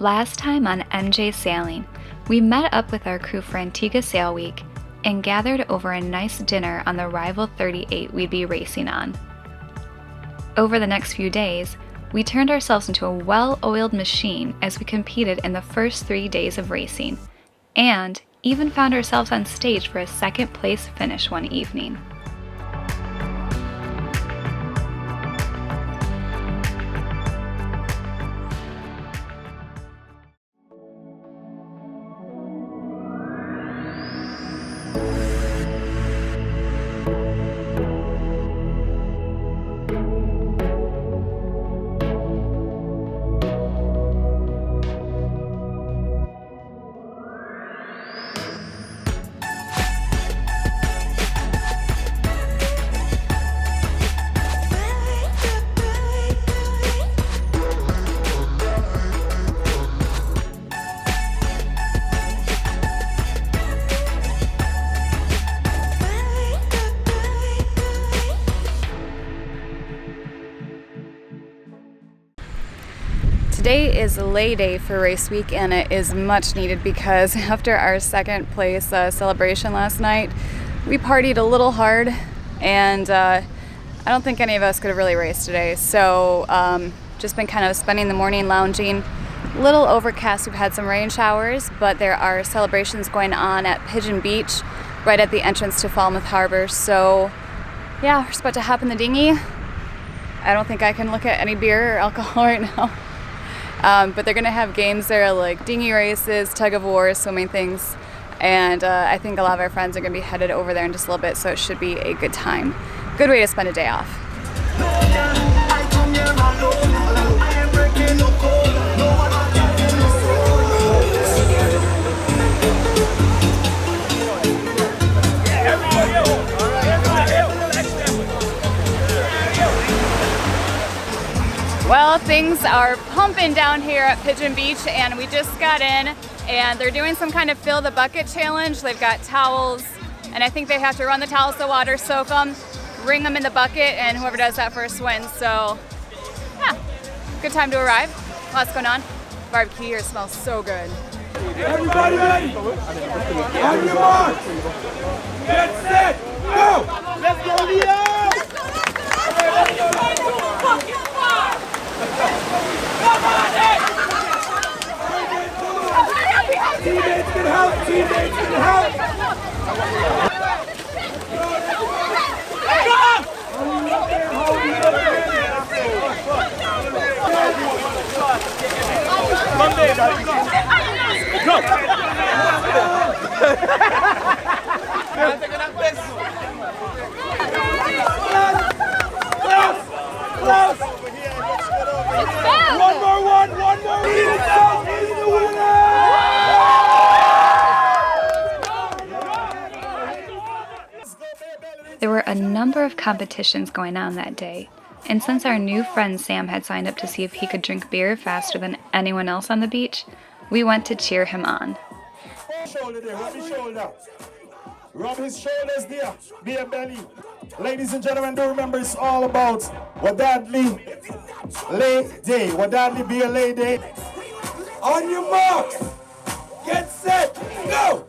Last time on NJ Sailing, we met up with our crew for Antigua Sail Week and gathered over a nice dinner on the rival 38 we'd be racing on. Over the next few days, we turned ourselves into a well-oiled machine as we competed in the first 3 days of racing, and even found ourselves on stage for a second place finish one evening. Today is lay day for race week, and it is much needed because after our second place celebration last night, we partied a little hard, and I don't think any of us could have really raced today. So just been kind of spending the morning lounging. Little overcast, we've had some rain showers, but there are celebrations going on at Pigeon Beach right at the entrance to Falmouth Harbour. So yeah, we're just about to hop in the dinghy. I don't think I can look at any beer or alcohol right now. But they're going to have games there like dinghy races, tug-of-war, swimming things, and I think a lot of our friends are going to be headed over there in just a little bit, so it should be a good time. Good way to spend a day off. Well, things are pumping down here at Pigeon Beach, and we just got in, and they're doing some kind of fill the bucket challenge. They've got towels, and I think they have to run the towels to water, soak them, wring them in the bucket, and whoever does that first wins. So yeah, good time to arrive. Lots going on. Barbecue here smells so good. Everybody ready? On your mark. Get set. Go. Let's go, Leo. Teammates can help! Teammates can help! Monday, go! Close! One more! He's the winner! There were a number of competitions going on that day, and since our new friend Sam had signed up to see if he could drink beer faster than anyone else on the beach, we went to cheer him on. Shoulder there, rub his shoulder. Rub his shoulders there, beer belly. Ladies and gentlemen, do remember it's all about Wadadli Lay Day. Wadadli be a lay day. On your mark, get set, go!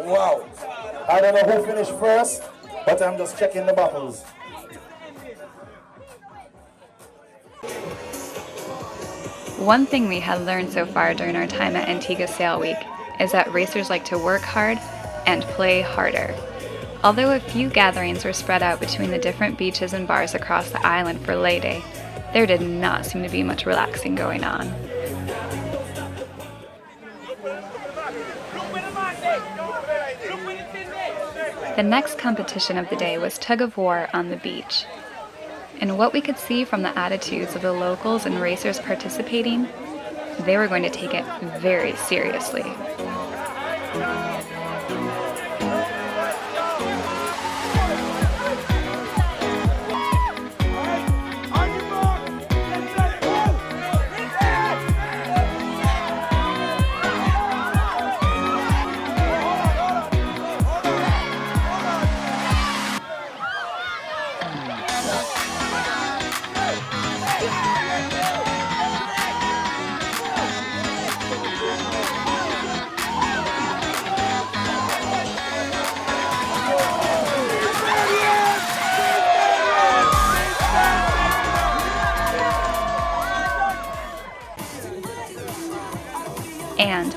Wow. I don't know who finished first, but I'm just checking the bottles. One thing we had learned so far during our time at Antigua Sail Week is that racers like to work hard and play harder. Although a few gatherings were spread out between the different beaches and bars across the island for Lay Day, there did not seem to be much relaxing going on. The next competition of the day was tug-of-war on the beach. And what we could see from the attitudes of the locals and racers participating, they were going to take it very seriously. And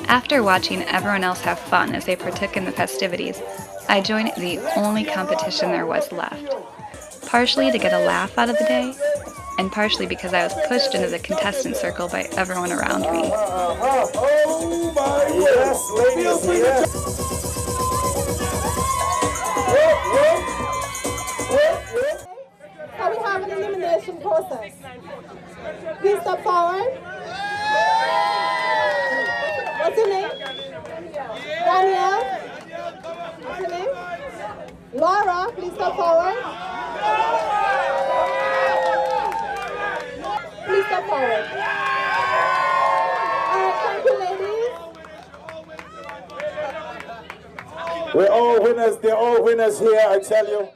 after watching everyone else have fun as they partook in the festivities, I joined the only competition there was left. Partially to get a laugh out of the day, and partially because I was pushed into the contestant circle by everyone around me. Oh my yes, ladies, yes. So we have an elimination process. Please step forward. What's your name? Danielle? What's your name? Laura, please step forward. Please step forward. Alright, thank you, ladies. We're all winners, they're all winners here, I tell you.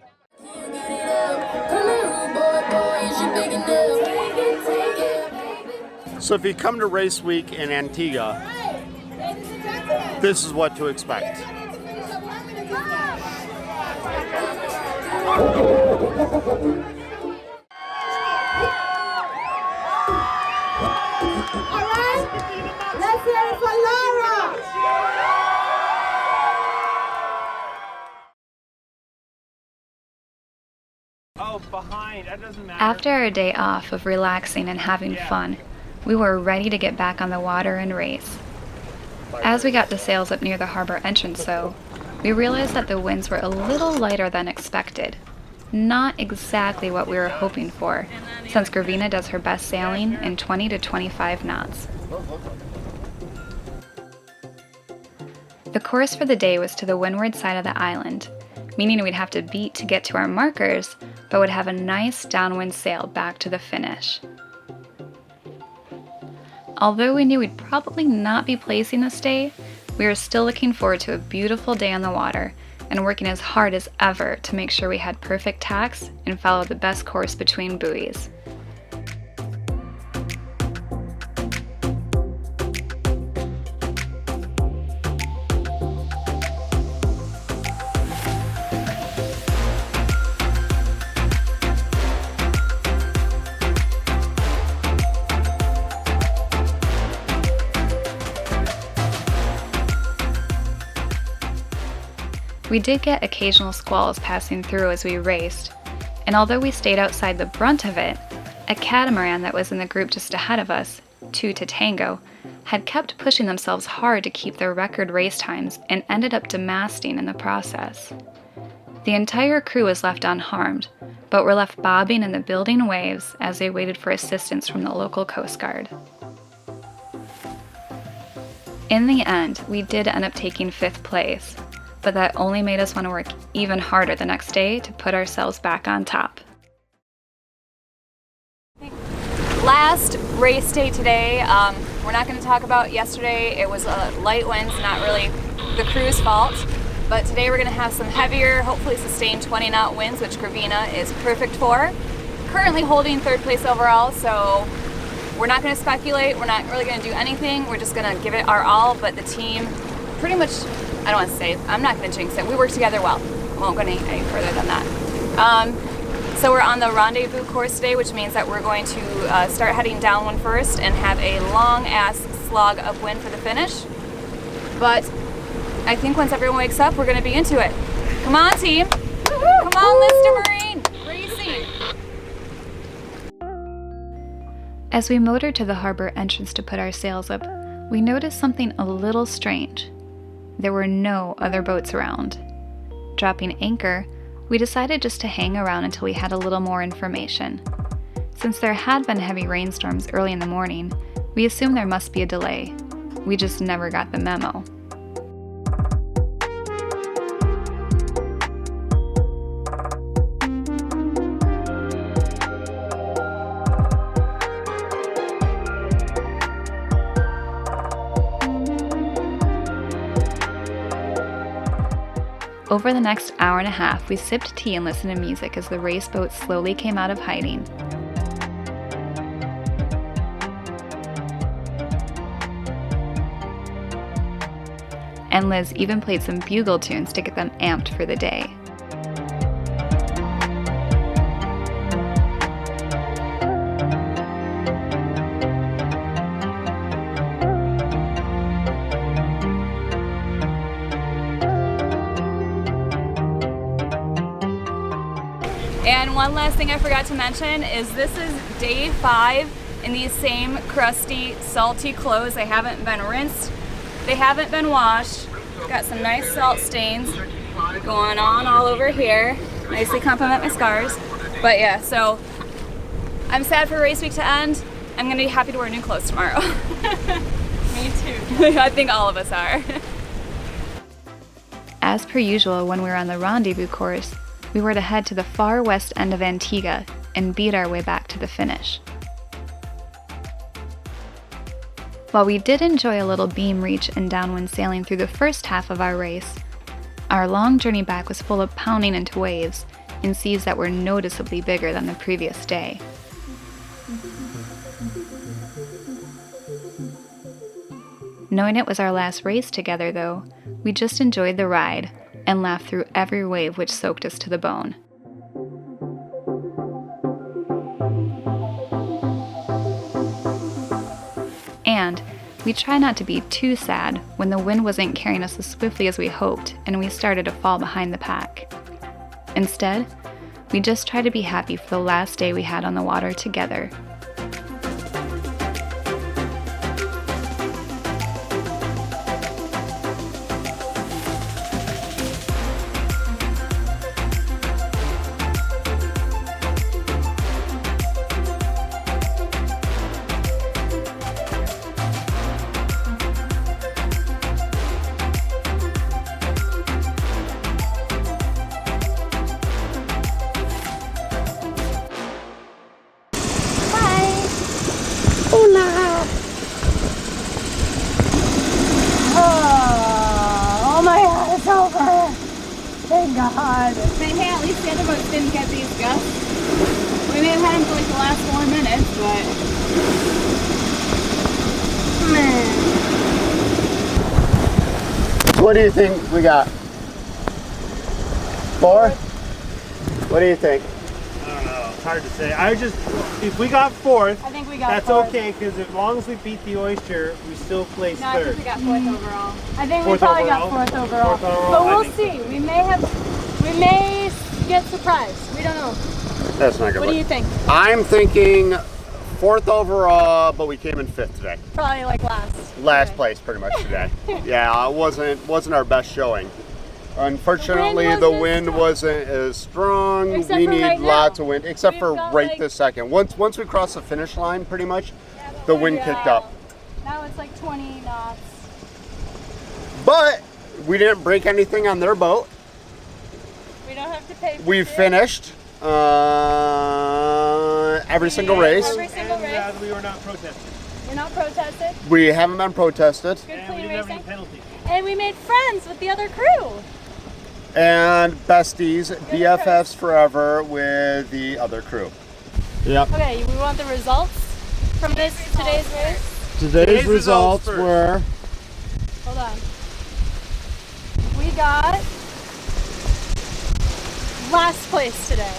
So if you come to race week in Antigua, this is what to expect. Alright, let's hear it for Laura. After our day off of relaxing and having fun, we were ready to get back on the water and race. As we got the sails up near the harbor entrance, though, we realized that the winds were a little lighter than expected. Not exactly what we were hoping for, since Qeeo does her best sailing in 20 to 25 knots. The course for the day was to the windward side of the island, meaning we'd have to beat to get to our markers, but would have a nice downwind sail back to the finish. Although we knew we'd probably not be placing this day, we were still looking forward to a beautiful day on the water and working as hard as ever to make sure we had perfect tacks and followed the best course between buoys. We did get occasional squalls passing through as we raced, and although we stayed outside the brunt of it, a catamaran that was in the group just ahead of us, 2 to tango, had kept pushing themselves hard to keep their record race times and ended up demasting in the process. The entire crew was left unharmed, but were left bobbing in the building waves as they waited for assistance from the local Coast Guard. In the end, we did end up taking 5th place, but that only made us want to work even harder the next day to put ourselves back on top. Last race day today, we're not going to talk about yesterday. It was light winds, not really the crew's fault, but today we're going to have some heavier, hopefully sustained 20-knot winds, which Qeeo is perfect for. Currently holding 3rd place overall, so we're not going to speculate, we're not really going to do anything, we're just going to give it our all, but the team pretty much, I don't want to say, I'm not going to jinx it. We work together well. I won't go any further than that. So we're on the rendezvous course today, which means that we're going to start heading downwind first and have a long-ass slog upwind for the finish. But I think once everyone wakes up, we're going to be into it. Come on, team. Come on, Lister Marine. Racing. As we motored to the harbor entrance to put our sails up, we noticed something a little strange. There were no other boats around. Dropping anchor, we decided just to hang around until we had a little more information. Since there had been heavy rainstorms early in the morning, we assumed there must be a delay. We just never got the memo. Over the next hour and a half, we sipped tea and listened to music as the race boat slowly came out of hiding. And Liz even played some bugle tunes to get them amped for the day. And one last thing I forgot to mention is this is day 5 in these same crusty, salty clothes. They haven't been rinsed, they haven't been washed. Got some nice salt stains going on all over here. Nicely complement my scars. But yeah, so I'm sad for race week to end. I'm gonna be happy to wear new clothes tomorrow. Me too. I think all of us are. As per usual, when we were on the rendezvous course, we were to head to the far west end of Antigua and beat our way back to the finish. While we did enjoy a little beam reach and downwind sailing through the first half of our race, our long journey back was full of pounding into waves in seas that were noticeably bigger than the previous day. Knowing it was our last race together, though, we just enjoyed the ride and laughed through every wave which soaked us to the bone. And we try not to be too sad when the wind wasn't carrying us as swiftly as we hoped and we started to fall behind the pack. Instead, we just try to be happy for the last day we had on the water together. Oh my God, it's over. Thank God. Hey, at least the other boats didn't get these gusts. We may have had them for like the last 4 minutes, but... Man. What do you think we got? 4? What do you think? I don't know. It's hard to say. If we got 4th, I think we got that's 4th. okay, because as long as we beat the oyster, we still place No, I think 3rd. we got 4th overall. I think we 4th probably overall? got 4th overall. 4th overall, But I we'll think see. We may get surprised. We don't know. That's not good. What do you think? I'm thinking 4th overall, but we came in 5th today. Probably like last. Last Okay. place pretty much today. Yeah, it wasn't our best showing. Unfortunately, the wind wasn't as strong. Except We for need right now. lots of wind, except We've for got, right like- this second. Once we cross the finish line, pretty much, the wind kicked up. Now it's like 20 knots. But we didn't break anything on their boat. We don't have to pay for We it. finished every single race. Every single race. And we were not protested. We're not protested. We haven't been protested. Good, And we clean didn't have any racing. penalties. And we made friends with the other crew. And besties, BFFs forever with the other crew. Yep. Okay, we want the results from today's race. Today's results results were Hold on. We got last place today.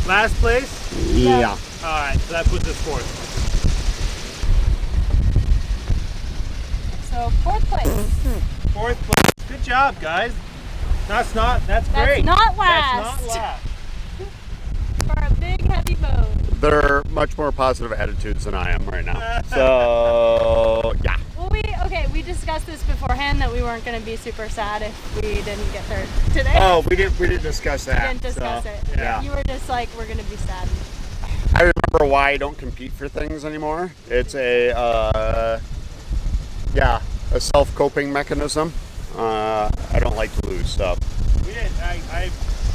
Last place? yeah. Alright, so that puts us 4th. So 4th place. 4th place. Good job, guys. That's great. not That's last. not last. For a big heavy boat. They're much more positive attitudes than I am right now. So yeah. Well, we discussed this beforehand that we weren't going to be super sad if we didn't get third today. Oh, we didn't discuss We that. didn't discuss so, it. Yeah. You were just like, we're going to be sad. I remember why I don't compete for things anymore. It's a self-coping mechanism. I don't like to lose stuff. We did.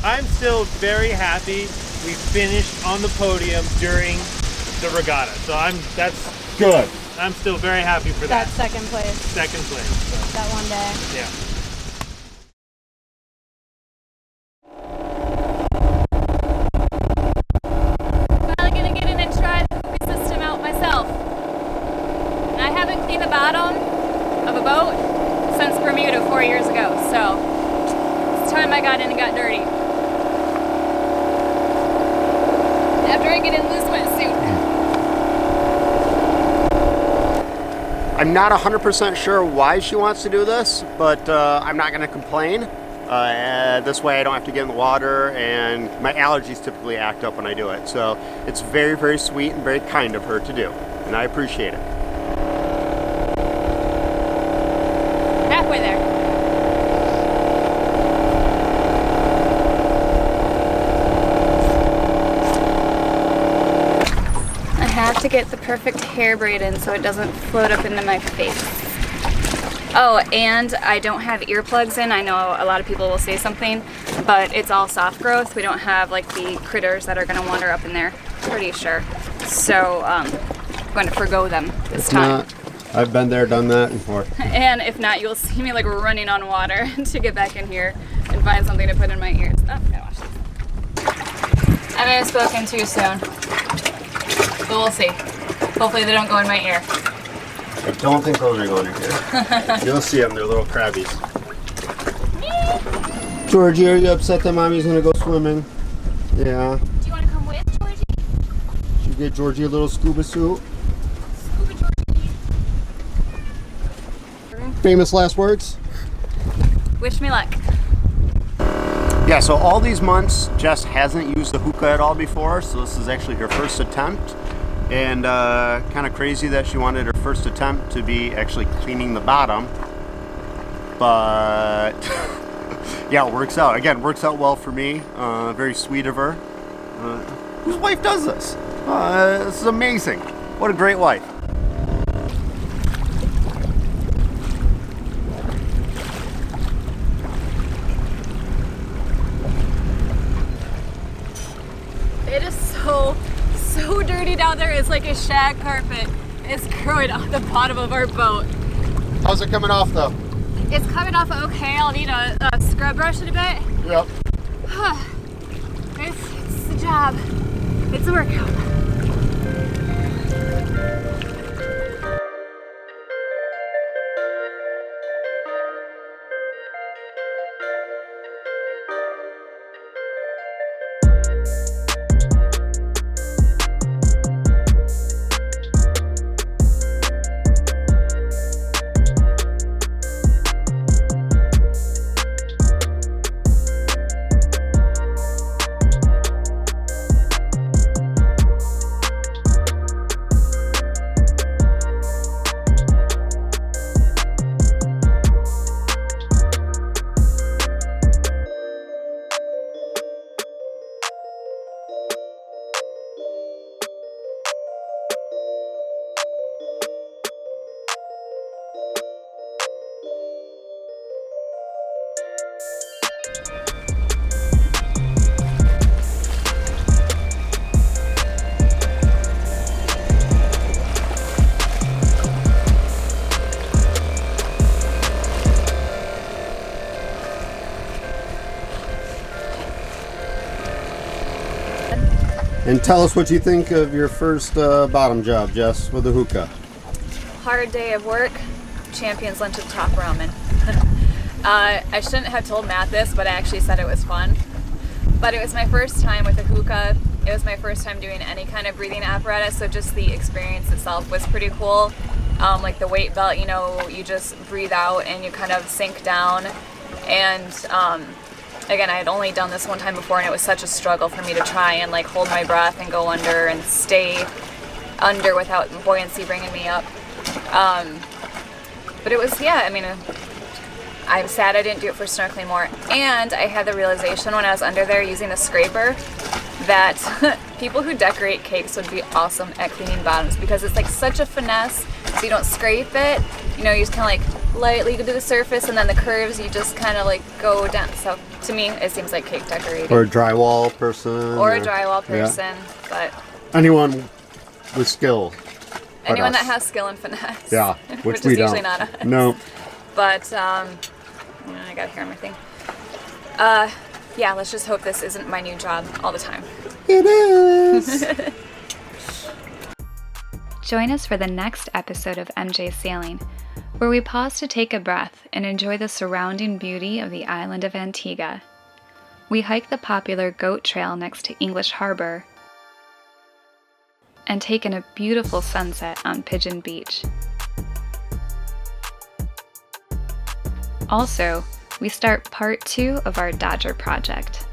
I'm still very happy we finished on the podium during the regatta. So that's Good. I'm still very happy for That that. second place. Second place. So, That one day. yeah. Finally gonna get in and try the system out myself. And I haven't cleaned the bottom of a boat since Bermuda 4 years ago, so it's time I got in and got dirty. After I get in this wetsuit. I'm not 100% sure why she wants to do this, but I'm not going to complain. This way I don't have to get in the water, and my allergies typically act up when I do it. So it's very, very sweet and very kind of her to do, and I appreciate it. Halfway there. I have to get the perfect hair braid in so it doesn't float up into my face. Oh, and I don't have earplugs in. I know a lot of people will say something, but it's all soft growth. We don't have like the critters that are gonna wander up in there, pretty sure. So I'm going to forgo them this time. I've been there, done that before. And if not, you'll see me like running on water to get back in here and find something to put in my ears. Oh, I gotta wash these. I may have spoken too soon, but we'll see. Hopefully they don't go in my ear. I don't think those are going in here. You'll see them, they're little crabbies. Georgie, are you upset that Mommy's gonna go swimming? Yeah. Do you want to come with, Georgie? Should we get Georgie a little scuba suit? Scuba Georgie. Famous last words? Wish me luck. Yeah, so all these months, Jess hasn't used the hookah at all before, so this is actually her first attempt. And kind of crazy that she wanted her first attempt to be actually cleaning the bottom. But yeah, it works out. Again, works out well for me. Very sweet of her. Whose wife does this? This is amazing. What a great wife. It is so dirty down there. It's like a shag carpet. It's growing on the bottom of our boat. How's it coming off though? It's coming off okay. I'll need a scrub brush in a bit. Yep. It's the job. It's a workout. And tell us what you think of your first bottom job, Jess, with the hookah. Hard day of work, champion's lunch of top ramen. I shouldn't have told Matt this, but I actually said it was fun. But it was my first time with a hookah. It was my first time doing any kind of breathing apparatus, so just the experience itself was pretty cool. Like the weight belt, you know, you just breathe out and you kind of sink down. And again, I had only done this one time before, and it was such a struggle for me to try and like hold my breath and go under and stay under without buoyancy bringing me up. But it was, yeah, I mean, I'm sad I didn't do it for snorkeling more. And I had the realization when I was under there using the scraper that people who decorate cakes would be awesome at cleaning bottoms, because it's like such a finesse, so you don't scrape it, you know, you just kind of like lightly go to the surface, and then the curves you just kind of like go down. So to me it seems like cake decorating. Or a drywall person. Or a drywall person, yeah. But anyone with skill. Anyone that has skill and finesse. Yeah, which we is don't. usually not us. No. But I got hair on my thing. Yeah, let's just hope this isn't my new job all the time. It is. Join us for the next episode of MJ Sailing, where we pause to take a breath and enjoy the surrounding beauty of the island of Antigua. We hike the popular goat trail next to English Harbour and take in a beautiful sunset on Pigeon Beach. Also, we start part 2 of our Dodger project.